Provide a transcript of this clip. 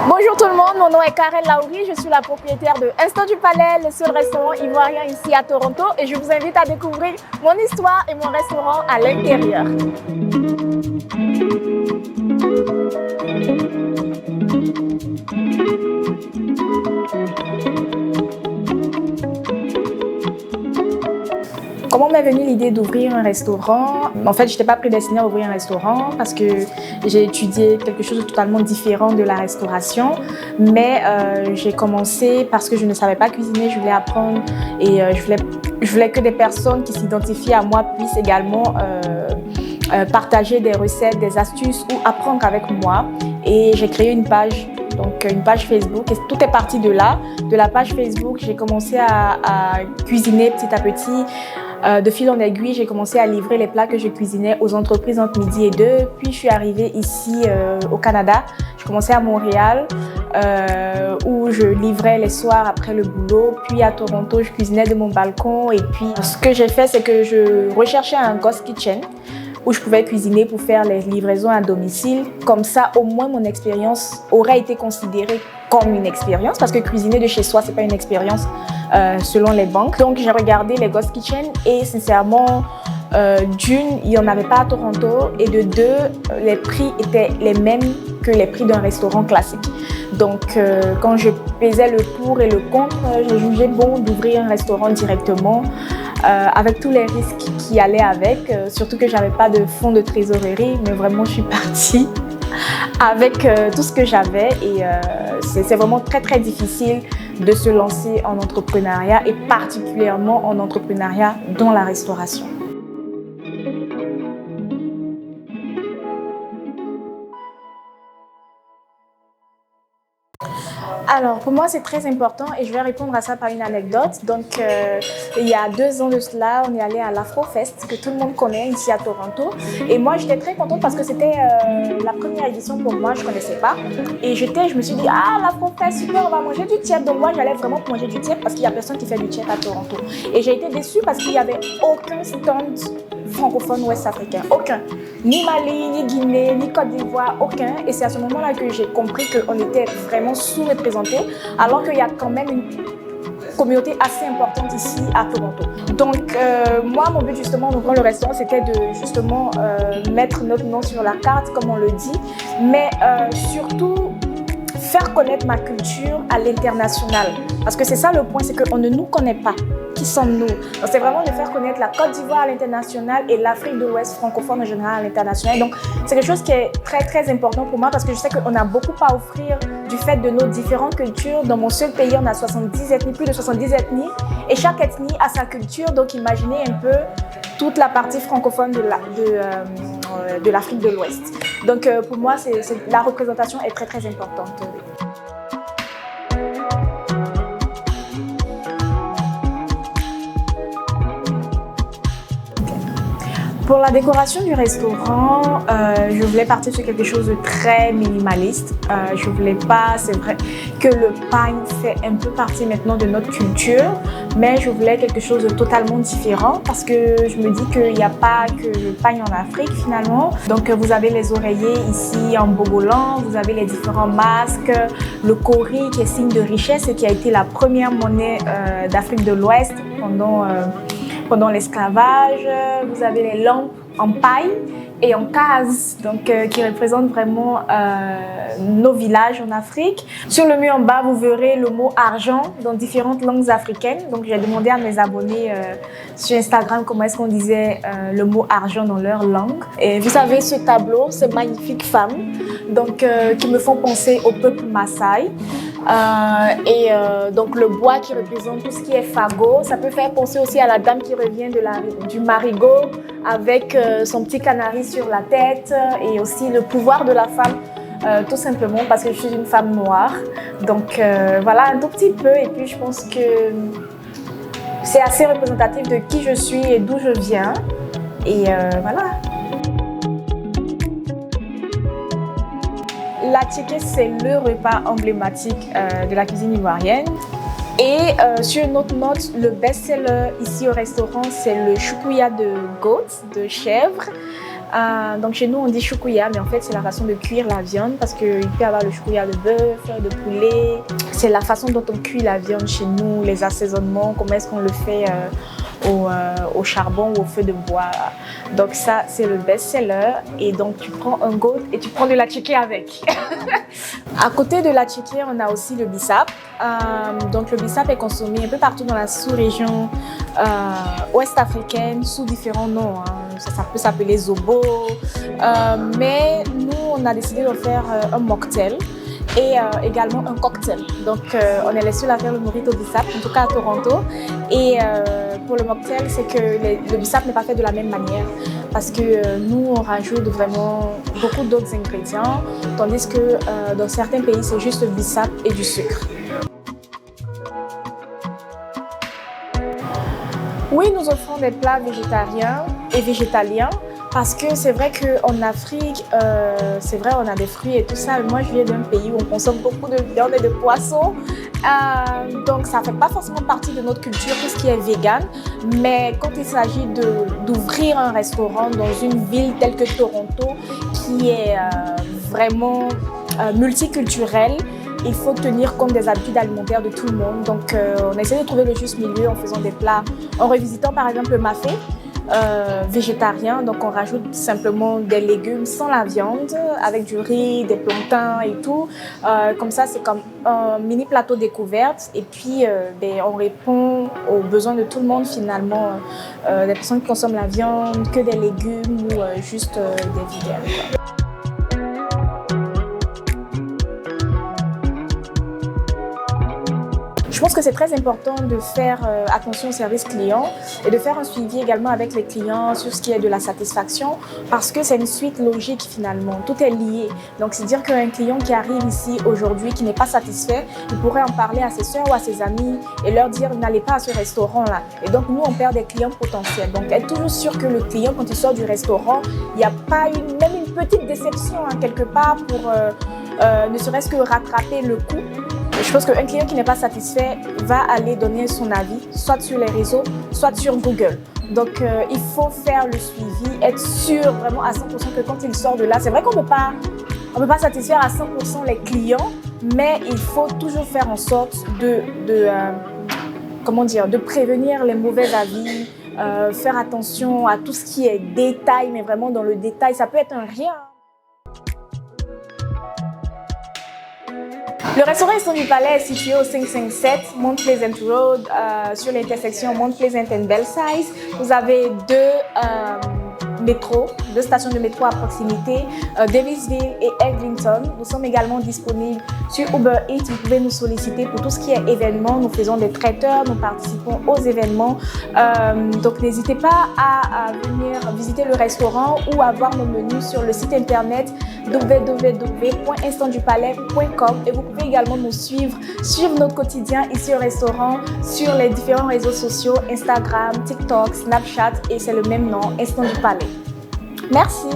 Bonjour tout le monde, mon nom est Karen Laouri, je suis la propriétaire de Instant du Palais, le seul restaurant ivoirien ici à Toronto et je vous invite à découvrir mon histoire et mon restaurant à l'intérieur. Comment m'est venue l'idée d'ouvrir un restaurant? En fait, je n'étais pas prédestinée à ouvrir un restaurant parce que j'ai étudié quelque chose de totalement différent de la restauration. Mais j'ai commencé parce que je ne savais pas cuisiner, je voulais apprendre et je voulais que des personnes qui s'identifient à moi puissent également partager des recettes, des astuces ou apprendre avec moi. Et j'ai créé une page Facebook et tout est parti de là. De la page Facebook, j'ai commencé à cuisiner petit à petit. De fil en aiguille, j'ai commencé à livrer les plats que je cuisinais aux entreprises entre midi et 2. Puis je suis arrivée ici au Canada. Je commençais à Montréal où je livrais les soirs après le boulot. Puis à Toronto, je cuisinais de mon balcon. Et puis ce que j'ai fait, c'est que je recherchais un ghost kitchen où je pouvais cuisiner pour faire les livraisons à domicile. Comme ça, au moins, mon expérience aurait été considérée comme une expérience parce que cuisiner de chez soi, ce n'est pas une expérience selon les banques. Donc, j'ai regardé les ghost kitchen et sincèrement, d'une, il n'y en avait pas à Toronto et de deux, les prix étaient les mêmes que les prix d'un restaurant classique. Donc, quand je pesais le pour et le contre, j'ai jugé bon d'ouvrir un restaurant directement avec tous les risques qui allaient avec, surtout que je n'avais pas de fonds de trésorerie, mais vraiment, je suis partie avec tout ce que j'avais et c'est vraiment très, très difficile de se lancer en entrepreneuriat et particulièrement en entrepreneuriat dans la restauration. Alors, pour moi, c'est très important et je vais répondre à ça par une anecdote. Donc, il y a 2 ans de cela, on est allé à l'Afrofest, que tout le monde connaît ici à Toronto. Et moi, j'étais très contente parce que c'était la première édition pour moi, je ne connaissais pas. Et je me suis dit, ah, l'Afrofest, super, on va manger du tiède. Donc, moi, j'allais vraiment manger du tiède parce qu'il n'y a personne qui fait du tiède à Toronto. Et j'ai été déçue parce qu'il n'y avait aucun stand francophone ouest-africain, aucun. Ni Mali, ni Guinée, ni Côte d'Ivoire, aucun. Et c'est à ce moment-là que j'ai compris qu'on était vraiment sous-représentés, alors qu'il y a quand même une communauté assez importante ici à Toronto. Donc moi, mon but justement en ouvrant le restaurant, c'était de justement mettre notre nom sur la carte, comme on le dit, mais surtout faire connaître ma culture à l'international. Parce que c'est ça le point, c'est qu'on ne nous connaît pas. Qui sommes-nous? Donc c'est vraiment de faire connaître la Côte d'Ivoire à l'international et l'Afrique de l'Ouest francophone en général à l'international. Donc c'est quelque chose qui est très très important pour moi parce que je sais qu'on a beaucoup à offrir du fait de nos différentes cultures. Dans mon seul pays, on a 70 ethnies, plus de 70 ethnies et chaque ethnie a sa culture. Donc imaginez un peu toute la partie francophone de l'Afrique de l'Ouest. Donc pour moi, la représentation est très très importante. Pour la décoration du restaurant, je voulais partir sur quelque chose de très minimaliste. Je voulais pas, c'est vrai que le pain fait un peu partie maintenant de notre culture, mais je voulais quelque chose de totalement différent parce que je me dis qu'il n'y a pas que le pain en Afrique finalement. Donc vous avez les oreillers ici en bogolan, vous avez les différents masques, le kori qui est signe de richesse et qui a été la première monnaie d'Afrique de l'Ouest pendant l'esclavage. Vous avez les lampes en paille et en case, donc qui représentent vraiment nos villages en Afrique. Sur le mur en bas, vous verrez le mot argent dans différentes langues africaines. Donc j'ai demandé à mes abonnés sur Instagram comment est-ce qu'on disait le mot argent dans leur langue. Et vous savez ce tableau, ces magnifiques femmes donc, qui me font penser au peuple Maasai. Donc le bois qui représente tout ce qui est fagot, ça peut faire penser aussi à la dame qui revient du marigot avec son petit canari sur la tête et aussi le pouvoir de la femme tout simplement parce que je suis une femme noire. Donc voilà un tout petit peu et puis je pense que c'est assez représentatif de qui je suis et d'où je viens et voilà. L'attiéké, c'est le repas emblématique de la cuisine ivoirienne. Et sur une autre note, le best-seller ici au restaurant, c'est le choukouya de goat, de chèvre. Donc chez nous, on dit choukouya, mais en fait, c'est la façon de cuire la viande parce qu'il peut y avoir le choukouya de bœuf, de poulet. C'est la façon dont on cuit la viande chez nous, les assaisonnements, comment est-ce qu'on le fait au charbon ou au feu de bois. Donc ça, c'est le best-seller. Et donc, tu prends un goat et tu prends de la chiquée avec. À côté de la chiquée, on a aussi le bissap. Donc le bissap est consommé un peu partout dans la sous-région ouest africaine sous différents noms. Ça peut s'appeler zobo. Mais nous, on a décidé de faire un mocktail et également un cocktail. Donc on est les seuls à faire le mojito bissap, en tout cas à Toronto. Et pour le mocktail, c'est que le bissap n'est pas fait de la même manière parce que nous, on rajoute vraiment beaucoup d'autres ingrédients, tandis que dans certains pays, c'est juste le bissap et du sucre. Oui, nous offrons des plats végétariens et végétaliens parce que c'est vrai qu'en Afrique, c'est vrai, on a des fruits et tout ça. Moi, je viens d'un pays où on consomme beaucoup de viande et de poissons. Donc, ça ne fait pas forcément partie de notre culture, tout ce qui est vegan. Mais quand il s'agit d'ouvrir un restaurant dans une ville telle que Toronto, qui est vraiment multiculturelle, il faut tenir compte des habitudes alimentaires de tout le monde. Donc, on essaie de trouver le juste milieu en faisant des plats, en revisitant par exemple le mafé végétarien. Donc, on rajoute simplement des légumes sans la viande, avec du riz, des plantains et tout. Comme ça, c'est comme un mini plateau découverte. Et puis, on répond aux besoins de tout le monde finalement. Des personnes qui consomment la viande, que des légumes ou juste des vegans. Je pense que c'est très important de faire attention au service client et de faire un suivi également avec les clients sur ce qui est de la satisfaction parce que c'est une suite logique finalement, tout est lié. Donc c'est dire qu'un client qui arrive ici aujourd'hui qui n'est pas satisfait, il pourrait en parler à ses soeurs ou à ses amis et leur dire n'allez pas à ce restaurant-là. Et donc nous on perd des clients potentiels. Donc être toujours sûr que le client quand il sort du restaurant, il n'y a pas même une petite déception quelque part pour ne serait-ce que rattraper le coup. Je pense qu'un client qui n'est pas satisfait va aller donner son avis, soit sur les réseaux, soit sur Google. Donc, il faut faire le suivi, être sûr vraiment à 100% que quand il sort de là, c'est vrai qu'on ne peut pas satisfaire à 100% les clients, mais il faut toujours faire en sorte de prévenir les mauvais avis, faire attention à tout ce qui est détail, mais vraiment dans le détail, ça peut être un rien. Le restaurant Instant du Palais est situé au 557 Mount Pleasant Road, sur l'intersection Mount Pleasant and Belsize. Vous avez deux stations de métro à proximité, Davisville et Eglinton. Nous sommes également disponibles sur Uber Eats. Vous pouvez nous solliciter pour tout ce qui est événements. Nous faisons des traiteurs, nous participons aux événements. Donc n'hésitez pas à venir visiter le restaurant ou à voir nos menus sur le site internet www.instantdupalais.com et vous pouvez également nous suivre notre quotidien ici au restaurant sur les différents réseaux sociaux, Instagram, TikTok, Snapchat et c'est le même nom, Instant du Palais. Merci.